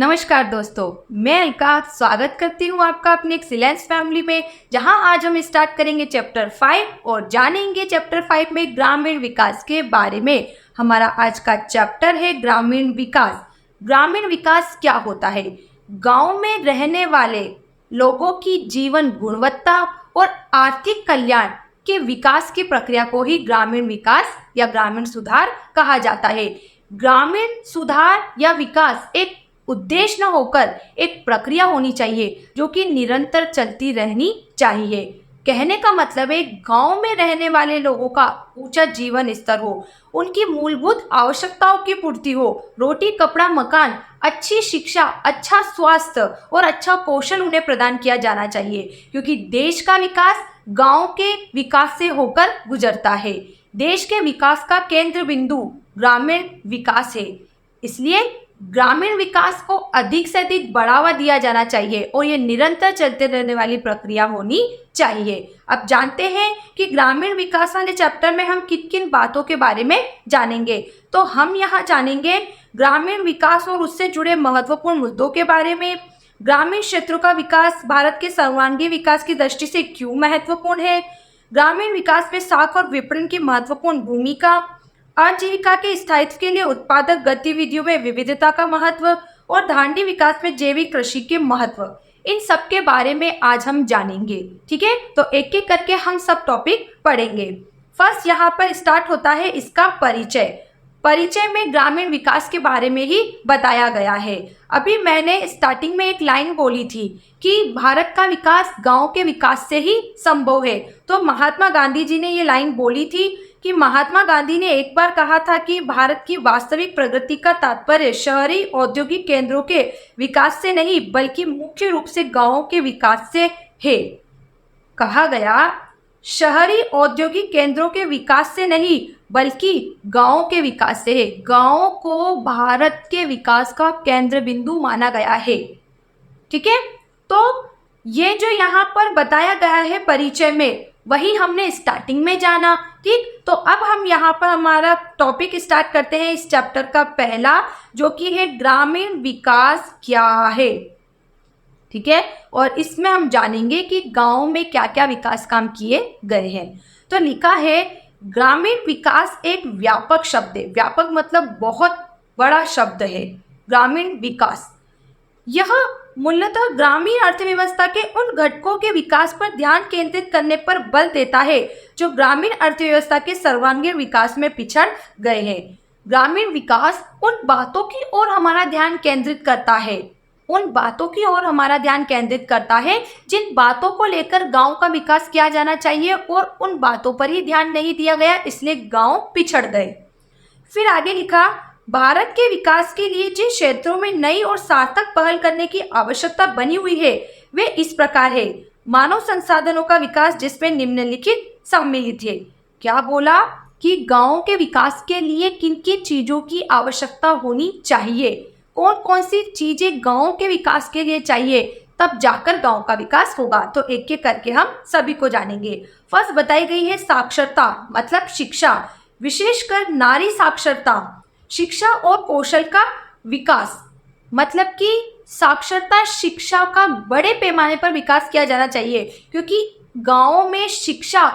नमस्कार दोस्तों, मैं अलका स्वागत करती हूँ आपका अपने एक्सीलेंस फैमिली में। जहाँ आज हम स्टार्ट करेंगे चैप्टर 5 और जानेंगे चैप्टर 5 में ग्रामीण विकास के बारे में। हमारा आज का चैप्टर है ग्रामीण विकास। ग्रामीण विकास क्या होता है? गांव में रहने वाले लोगों की जीवन गुणवत्ता और आर्थिक कल्याण के विकास की प्रक्रिया को ही ग्रामीण विकास या ग्रामीण सुधार कहा जाता है। ग्रामीण सुधार या विकास एक उद्देश्य न होकर एक प्रक्रिया होनी चाहिए जो कि निरंतर चलती रहनी चाहिए। कहने का मतलब है गांव में रहने वाले लोगों का ऊंचा जीवन स्तर हो, उनकी मूलभूत आवश्यकताओं की पूर्ति हो, रोटी कपड़ा मकान, अच्छी शिक्षा, अच्छा स्वास्थ्य और अच्छा पोषण उन्हें प्रदान किया जाना चाहिए, क्योंकि देश का विकास गांव के विकास से होकर गुजरता है। देश के विकास का केंद्र बिंदु ग्रामीण विकास है, इसलिए ग्रामीण विकास को अधिक से अधिक बढ़ावा दिया जाना चाहिए और ये निरंतर चलते रहने वाली प्रक्रिया होनी चाहिए। अब जानते हैं कि ग्रामीण विकास वाले चैप्टर में हम किन किन बातों के बारे में जानेंगे। तो हम यहाँ जानेंगे ग्रामीण विकास और उससे जुड़े महत्वपूर्ण मुद्दों के बारे में। ग्रामीण क्षेत्रों का विकास भारत के सर्वांगीण विकास की दृष्टि से क्यों महत्वपूर्ण है? ग्रामीण विकास में साख और विपणन की महत्वपूर्ण भूमिका, आजीविका के स्थायित्व के लिए उत्पादक गतिविधियों में विविधता का महत्व और धांडी विकास में जैविक कृषि के महत्व, इन सब के बारे में आज हम जानेंगे। ठीक है, तो एक एक करके हम सब टॉपिक पढ़ेंगे। फर्स्ट यहाँ पर स्टार्ट होता है इसका परिचय। परिचय में ग्रामीण विकास के बारे में ही बताया गया है। अभी मैंने स्टार्टिंग में एक लाइन बोली थी कि भारत का विकास गांव के विकास से ही संभव है। तो महात्मा गांधी जी ने ये लाइन बोली थी कि महात्मा गांधी ने एक बार कहा था कि भारत की वास्तविक प्रगति का तात्पर्य शहरी औद्योगिक केंद्रों के विकास से नहीं बल्कि मुख्य रूप से गांवों के विकास से है। कहा गया शहरी औद्योगिक केंद्रों के विकास से नहीं बल्कि गांवों के विकास से है। गांवों को भारत के विकास का केंद्र बिंदु माना गया है। ठीक है, तो ये जो यहाँ पर बताया गया है परिचय में, वही हमने स्टार्टिंग में जाना। ठीक, तो अब हम यहाँ पर हमारा टॉपिक स्टार्ट करते हैं इस चैप्टर का पहला, जो कि है ग्रामीण विकास क्या है। ठीक है, और इसमें हम जानेंगे कि गांव में क्या क्या विकास काम किए गए हैं। तो लिखा है ग्रामीण विकास एक व्यापक शब्द है। व्यापक मतलब बहुत बड़ा शब्द है। ग्रामीण विकास यह मूलतः ग्रामीण अर्थव्यवस्था के उन घटकों के विकास पर ध्यान केंद्रित करने पर बल देता है जो ग्रामीण अर्थव्यवस्था के सर्वांगीण विकास में पिछड़ गए हैं। ग्रामीण विकास उन बातों की ओर हमारा ध्यान केंद्रित करता है, उन बातों की ओर हमारा ध्यान केंद्रित करता है जिन बातों को लेकर गांव का विकास किया जाना चाहिए, और उन बातों पर ही ध्यान नहीं दिया गया, इसलिए गांव पिछड़ गए। फिर आगे लिखा भारत के विकास के लिए जिन क्षेत्रों में नई और सार्थक पहल करने की आवश्यकता बनी हुई है वे इस प्रकार है। मानव संसाधनों का विकास जिसमें निम्नलिखित सम्मिलित है। क्या बोला कि गांव के विकास के लिए किन किन चीजों की आवश्यकता होनी चाहिए, कौन कौन सी चीजें गांव के विकास के लिए चाहिए, तब जाकर गांव का विकास होगा। तो एक एक करके हम सभी को जानेंगे। फर्स्ट बताई गई है साक्षरता मतलब शिक्षा, विशेषकर नारी साक्षरता, शिक्षा और कौशल का विकास, मतलब कि साक्षरता शिक्षा का बड़े पैमाने पर विकास किया जाना चाहिए, क्योंकि गांवों में शिक्षा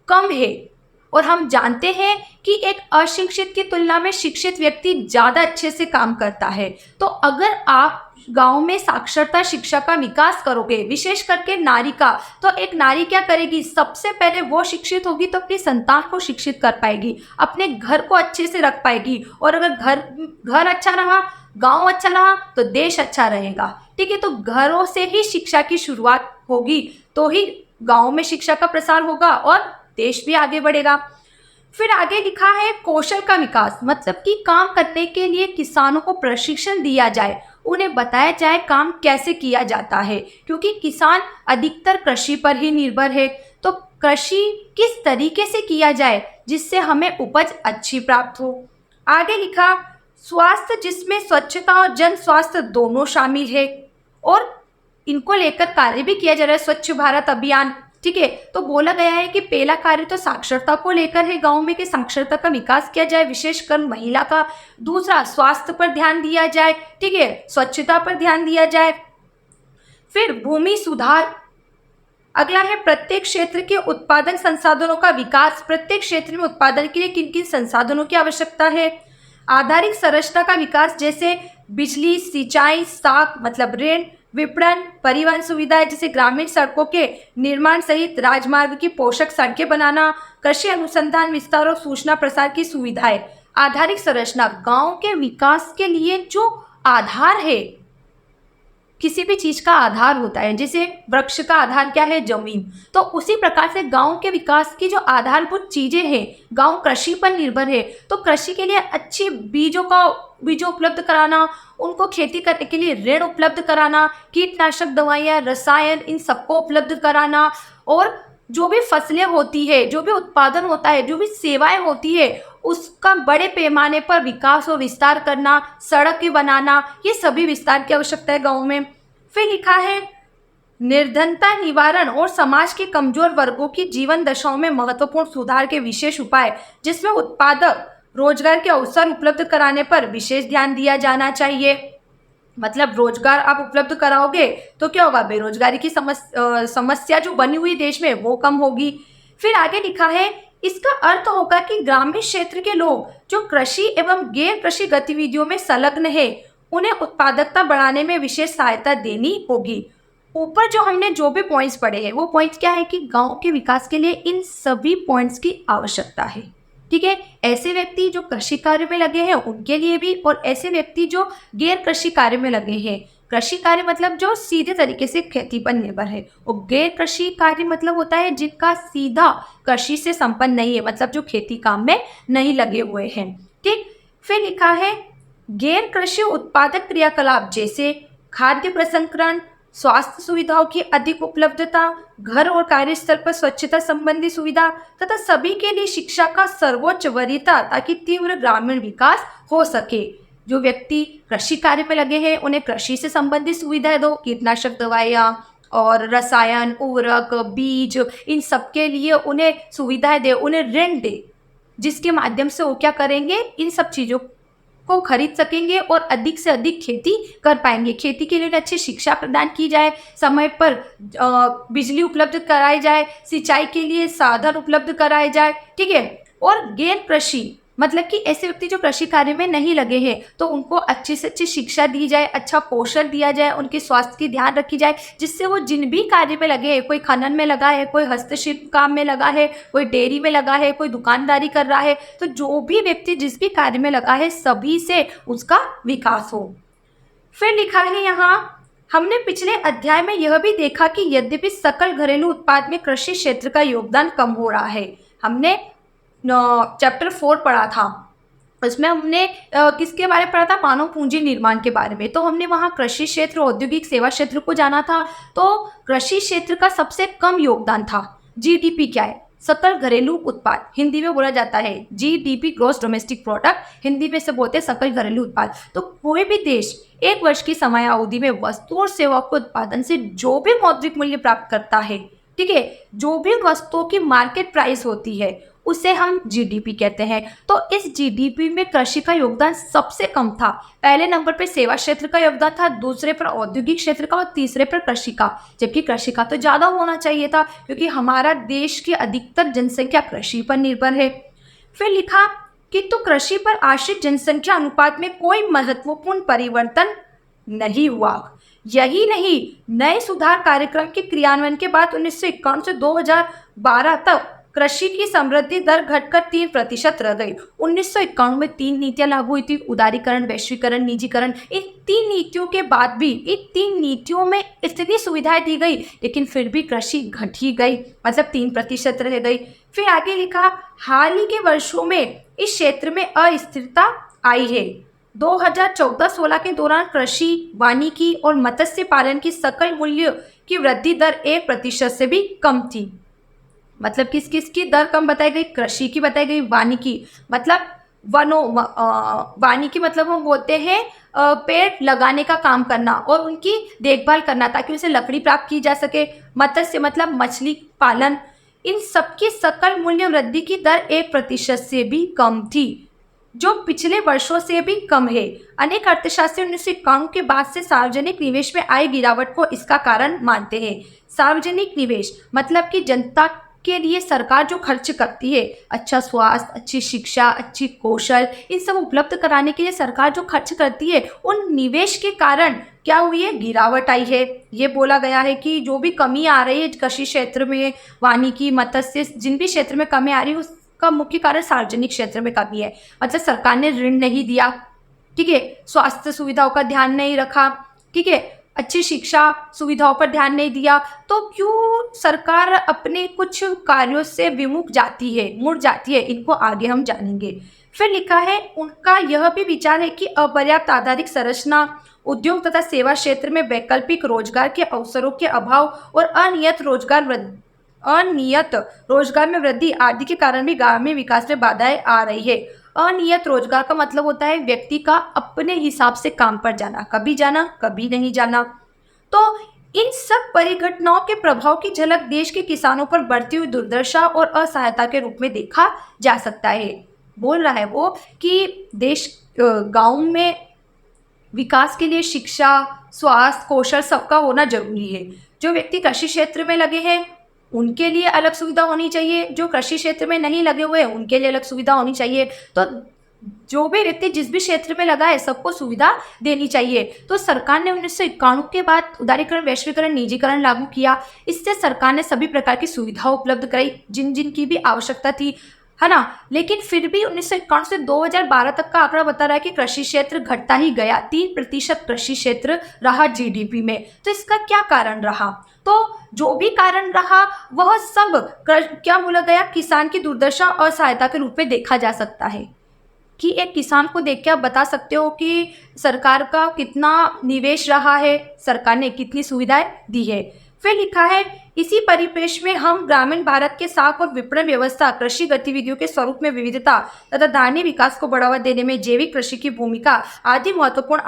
कम है और हम जानते हैं कि एक अशिक्षित की तुलना में शिक्षित व्यक्ति ज़्यादा अच्छे से काम करता है। तो अगर आप गांव में साक्षरता शिक्षा का विकास करोगे, विशेष करके नारी का, तो एक नारी क्या करेगी, सबसे पहले वो शिक्षित होगी तो अपनी संतान को शिक्षित कर पाएगी, अपने घर को अच्छे से रख पाएगी, और अगर घर अच्छा रहा, गांव अच्छा रहा तो देश अच्छा रहेगा। ठीक है, तो घरों से ही शिक्षा की शुरुआत होगी तो ही गांव में शिक्षा का प्रसार होगा और देश भी आगे बढ़ेगा। फिर आगे लिखा है कौशल का विकास, मतलब कि काम करने के लिए किसानों को प्रशिक्षण दिया जाए, उन्हें बताया जाए काम कैसे किया जाता है, क्योंकि किसान अधिकतर कृषि पर ही निर्भर है। तो कृषि किस तरीके से किया जाए जिससे हमें उपज अच्छी प्राप्त हो। आगे लिखा स्वास्थ्य जिसमें स्वच्छता और जन स्वास्थ्य दोनों शामिल है, और इनको लेकर कार्य भी किया जा रहा है। स्वच्छ भारत अभियान, ठीक है। तो बोला गया है कि पहला कार्य तो साक्षरता को लेकर है गांव में, कि साक्षरता का विकास किया जाए, विशेषकर महिला का। दूसरा, स्वास्थ्य पर ध्यान दिया जाए, ठीक है, स्वच्छता पर ध्यान दिया जाए। फिर भूमि सुधार। अगला है प्रत्येक क्षेत्र के उत्पादन संसाधनों का विकास। प्रत्येक क्षेत्र में उत्पादन के लिए किन किन संसाधनों की आवश्यकता है। आधारिक संरचना का विकास, जैसे बिजली, सिंचाई, साख मतलब ऋण, विपणन, परिवहन सुविधाएं जैसे ग्रामीण सड़कों के निर्माण सहित राजमार्ग की पोषक सड़कें बनाना, कृषि अनुसंधान, विस्तार और सूचना प्रसार की सुविधाएं। आधारिक संरचना गांव के विकास के लिए जो आधार है, किसी भी चीज का आधार होता है, जैसे वृक्ष का आधार क्या है, जमीन, तो उसी प्रकार से गांव के विकास की जो आधारभूत चीजें हैं, गांव कृषि पर निर्भर है, तो कृषि के लिए अच्छी बीजों उपलब्ध कराना, उनको खेती करने के लिए ऋण उपलब्ध कराना, कीटनाशक दवाइयाँ, रसायन, इन सबको उपलब्ध कराना, और जो भी फसलें होती है, जो भी उत्पादन होता है, जो भी सेवाएं होती है, उसका बड़े पैमाने पर विकास और विस्तार करना, सड़कें बनाना, ये सभी विस्तार की आवश्यकता है गाँव में। फिर लिखा है निर्धनता निवारण और समाज के कमजोर वर्गों की जीवन दशाओं में महत्वपूर्ण सुधार के विशेष उपाय, जिसमें उत्पादक रोजगार के अवसर उपलब्ध कराने पर विशेष ध्यान दिया जाना चाहिए। मतलब रोजगार आप उपलब्ध कराओगे तो क्या होगा, बेरोजगारी की समस्या जो बनी हुई देश में वो कम होगी। फिर आगे लिखा है इसका अर्थ होगा कि ग्रामीण क्षेत्र के लोग जो कृषि एवं गैर कृषि गतिविधियों में संलग्न है, उन्हें उत्पादकता बढ़ाने में विशेष सहायता देनी होगी। ऊपर जो हमने जो भी पॉइंट्स पढ़े हैं, वो पॉइंट्स क्या है कि गांव के विकास के लिए इन सभी पॉइंट्स की आवश्यकता है, ठीक है। ऐसे व्यक्ति जो कृषि कार्य में लगे हैं उनके लिए भी, और ऐसे व्यक्ति जो गैर कृषि कार्य में लगे हैं, कृषि कार्य मतलब जो सीधे तरीके से खेती पर निर्भर है, और गैर कृषि कार्य मतलब होता है जिनका सीधा कृषि से संपन्न नहीं है, मतलब जो खेती काम में नहीं लगे हुए हैं, ठीक। फिर लिखा है गैर कृषि उत्पादक क्रियाकलाप जैसे खाद्य प्रसंस्करण, स्वास्थ्य सुविधाओं की अधिक उपलब्धता, घर और कार्यस्थल पर स्वच्छता संबंधी सुविधा तथा सभी के लिए शिक्षा का सर्वोच्च वरीयता, ताकि तीव्र ग्रामीण विकास हो सके। जो व्यक्ति कृषि कार्य में लगे हैं उन्हें कृषि से संबंधित सुविधाएं दो, कीटनाशक दवाइयाँ और रसायन, उर्वरक, बीज, इन सब के लिए उन्हें सुविधाएं दे, उन्हें ऋण दे, जिसके माध्यम से वो क्या करेंगे, इन सब चीज़ों को खरीद सकेंगे और अधिक से अधिक खेती कर पाएंगे। खेती के लिए अच्छी शिक्षा प्रदान की जाए, समय पर बिजली उपलब्ध कराई जाए, सिंचाई के लिए साधन उपलब्ध कराए जाए, ठीक है। और गैर कृषि मतलब कि ऐसे व्यक्ति जो कृषि कार्य में नहीं लगे हैं, तो उनको अच्छी से अच्छी शिक्षा दी जाए, अच्छा पोषण दिया जाए, उनके स्वास्थ्य की ध्यान रखी जाए, जिससे वो जिन भी कार्य में लगे हैं, कोई खनन में लगा है, कोई हस्तशिल्प काम में लगा है, कोई डेयरी में लगा है, कोई दुकानदारी कर रहा है, तो जो भी व्यक्ति जिस भी कार्य में लगा है सभी से उसका विकास हो। फिर लिखा है यहाँ, हमने पिछले अध्याय में यह भी देखा कि यद्यपि सकल घरेलू उत्पाद में कृषि क्षेत्र का योगदान कम हो रहा है। हमने चैप्टर 4 पढ़ा था, उसमें हमने किसके बारे में पढ़ा था, मानव पूंजी निर्माण के बारे में। तो हमने वहाँ कृषि क्षेत्र, औद्योगिक सेवा क्षेत्र को जाना था। तो कृषि क्षेत्र का सबसे कम योगदान था। जीडीपी क्या है, सकल घरेलू उत्पाद, हिंदी में बोला जाता है GDP, gross domestic product, Hindi में से बोलते हैं सकल घरेलू उत्पाद। तो कोई भी देश एक वर्ष की समय अवधि में वस्तु और सेवा के उत्पादन से जो भी मौद्रिक मूल्य प्राप्त करता है, ठीक है, जो भी वस्तुओं की मार्केट प्राइस होती है, उसे हम जीडीपी कहते हैं। तो इस जीडीपी में कृषि का योगदान सबसे कम था। पहले नंबर पे सेवा क्षेत्र का योगदान था, दूसरे पर औद्योगिक क्षेत्र का और तीसरे पर कृषि का। जबकि कृषि का तो ज़्यादा होना चाहिए था, क्योंकि हमारा देश की अधिकतर जनसंख्या कृषि पर निर्भर है। फिर लिखा किंतु कृषि पर आश्रित जनसंख्या अनुपात में कोई महत्वपूर्ण परिवर्तन नहीं हुआ। यही नहीं, नए सुधार कार्यक्रम के क्रियान्वयन के बाद 1951 से 2012 तक कृषि की समृद्धि दर घटकर 3% रह गई। 1951 में 3 नीतियां लागू हुई थी, उदारीकरण, वैश्वीकरण, निजीकरण। इन 3 नीतियों के बाद भी इन 3 नीतियों में इतनी सुविधाएं दी गई, लेकिन फिर भी कृषि घट ही गई, मतलब 3% रह गई। फिर आगे लिखा हाल ही के वर्षों में इस क्षेत्र में अस्थिरता आई है। 2014-16 के दौरान कृषि, वानिकी और मत्स्य पालन की सकल मूल्य की वृद्धि दर 1% से भी कम थी। मतलब किस किस की दर कम बताई गई, कृषि की बताई गई, वानिकी मतलब वानिकी मतलब हम बोलते हैं पेड़ लगाने का काम करना और उनकी देखभाल करना ताकि उसे लकड़ी प्राप्त की जा सके। मत्स्य मतलब मछली पालन। इन सबकी सकल मूल्य वृद्धि की दर 1% से भी कम थी, जो पिछले वर्षों से भी कम है। अनेक अर्थशास्त्री 1991 के बाद से सार्वजनिक निवेश में आई गिरावट को इसका कारण मानते हैं। सार्वजनिक निवेश मतलब कि जनता के लिए सरकार जो खर्च करती है, अच्छा स्वास्थ्य, अच्छी शिक्षा, अच्छी कौशल, इन सब उपलब्ध कराने के लिए सरकार जो खर्च करती है, उन निवेश के कारण क्या हुई है, गिरावट आई है। ये बोला गया है कि जो भी कमी आ रही है कृषि क्षेत्र में, वानिकी, मत्स्य, जिन भी क्षेत्र में कमी आ रही है उसका मुख्य कारण सार्वजनिक क्षेत्र में कमी है। मतलब सरकार ने ऋण नहीं दिया, ठीक है, स्वास्थ्य सुविधाओं का ध्यान नहीं रखा, ठीक है, अच्छी शिक्षा सुविधाओं पर ध्यान नहीं दिया, तो क्यों सरकार अपने कुछ कार्यों से विमुख जाती है, मुड़ जाती है, इनको आगे हम जानेंगे। फिर लिखा है उनका यह भी विचार है कि अपर्याप्त आधारिक संरचना, उद्योग तथा सेवा क्षेत्र में वैकल्पिक रोजगार के अवसरों के अभाव और अनियत रोजगार में वृद्धि आदि के कारण भी ग्रामीण विकास में बाधाएं आ रही है। अनियत रोजगार का मतलब होता है व्यक्ति का अपने हिसाब से काम पर जाना, कभी जाना कभी नहीं जाना। तो इन सब परिघटनाओं के प्रभाव की झलक देश के किसानों पर बढ़ती हुई दुर्दशा और असहायता के रूप में देखा जा सकता है। बोल रहा है वो कि देश गांव में विकास के लिए शिक्षा, स्वास्थ्य, कौशल सबका होना जरूरी है। जो व्यक्ति कृषि क्षेत्र में लगे हैं उनके लिए अलग सुविधा होनी चाहिए, जो कृषि क्षेत्र में नहीं लगे हुए हैं उनके लिए अलग सुविधा होनी चाहिए। तो जो भी व्यक्ति जिस भी क्षेत्र में लगा है सबको सुविधा देनी चाहिए। तो सरकार ने 1991 के बाद उदारीकरण, वैश्वीकरण, निजीकरण लागू किया। इससे सरकार ने सभी प्रकार की सुविधा उपलब्ध कराई जिन जिन की भी आवश्यकता थी, है ना। लेकिन फिर भी 1991 से 2012 तक का आंकड़ा बता रहा है कि कृषि क्षेत्र घटता ही गया। 3% कृषि क्षेत्र रहा जीडीपी में। तो इसका क्या कारण रहा? तो जो भी कारण रहा वह सब क्या बोला गया, किसान की दुर्दशा और सहायता के रूप में देखा जा सकता है। कि एक किसान को देख के आप बता सकते हो कि सरकार का कितना निवेश रहा है, सरकार ने कितनी सुविधाएं दी है। फिर लिखा है इसी परिपेक्ष में हम ग्रामीण भारत के साख और विपणन व्यवस्था, कृषि गतिविधियों के स्वरूप में विविधता तथा धान्य विकास को बढ़ावा देने में जैविक कृषि की भूमिका आदि महत्वपूर्ण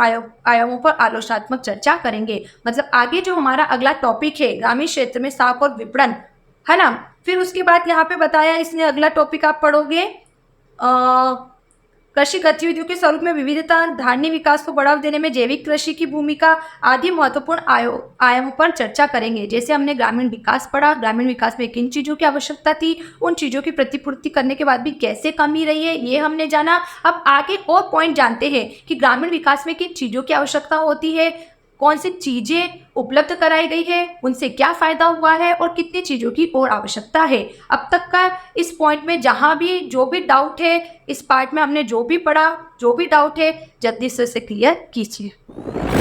आयामों पर आलोचनात्मक चर्चा करेंगे। मतलब आगे जो हमारा अगला टॉपिक है ग्रामीण क्षेत्र में साख और विपणन, है ना। फिर उसके बाद यहाँ पे बताया इसने अगला टॉपिक आप पढ़ोगे कृषि गतिविधियों के स्वरूप में विविधता, धान्य विकास को बढ़ावा देने में जैविक कृषि की भूमिका आदि महत्वपूर्ण आयामों पर चर्चा करेंगे। जैसे हमने ग्रामीण विकास पढ़ा, ग्रामीण विकास में किन चीज़ों की आवश्यकता थी, उन चीज़ों की प्रतिपूर्ति करने के बाद भी कैसे कमी रही है, ये हमने जाना। अब आगे और पॉइंट जानते हैं कि ग्रामीण विकास में किन चीज़ों की आवश्यकता होती है, कौन सी चीज़ें उपलब्ध कराई गई है, उनसे क्या फ़ायदा हुआ है और कितनी चीज़ों की और आवश्यकता है। अब तक का इस पॉइंट में जहाँ भी जो भी डाउट है, इस पार्ट में हमने जो भी पढ़ा, जो भी डाउट है जल्दी से क्लियर कीजिए।